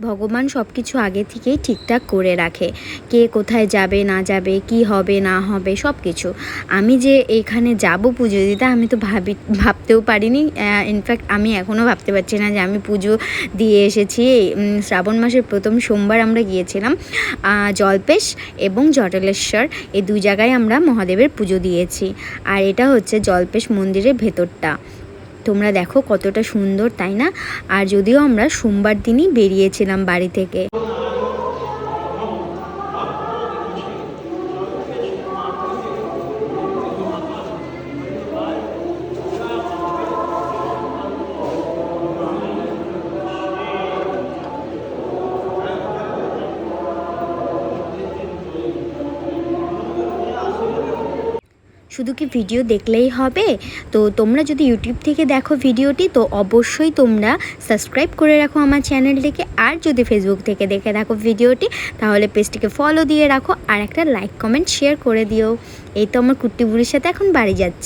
ভগবান সব কিছু আগে থেকেই ঠিকঠাক করে রাখে, কে কোথায় যাবে না যাবে, কি হবে না হবে সব কিছু। আমি যে এখানে যাব পুজো দিতে, আমি তো ভাবতেও পারিনি। ইনফ্যাক্ট আমি এখনও ভাবতে পারছি না যে আমি পুজো দিয়ে এসেছি। শ্রাবণ মাসের প্রথম সোমবার আমরা গিয়েছিলাম জল্পেশ এবং জটলেশ্বর, এই দুই জায়গায় আমরা মহাদেবের পুজো দিয়েছি। আর এটা হচ্ছে জল্পেশ মন্দিরের ভেতরটা। তোমরা দেখো কতটা সুন্দর, তাই না? আর যদিও আমরা সোমবার দিনই বেরিয়েছিলাম বাড়ি থেকে। শুধু কি ভিডিও দেখলেই হবে? তো তোমরা যদি ইউটিউব থেকে দেখো ভিডিওটি, তো অবশ্যই তোমরা সাবস্ক্রাইব করে রাখো আমার চ্যানেলটিকে। আর যদি ফেসবুক থেকে দেখে থাকো ভিডিওটি, তাহলে পেজটিকে ফলো দিয়ে রাখো আর একটা লাইক কমেন্ট শেয়ার করে দিও। এই তো আমার কুট্টি বুড়ির সাথে এখন বাড়ি যাচ্ছি।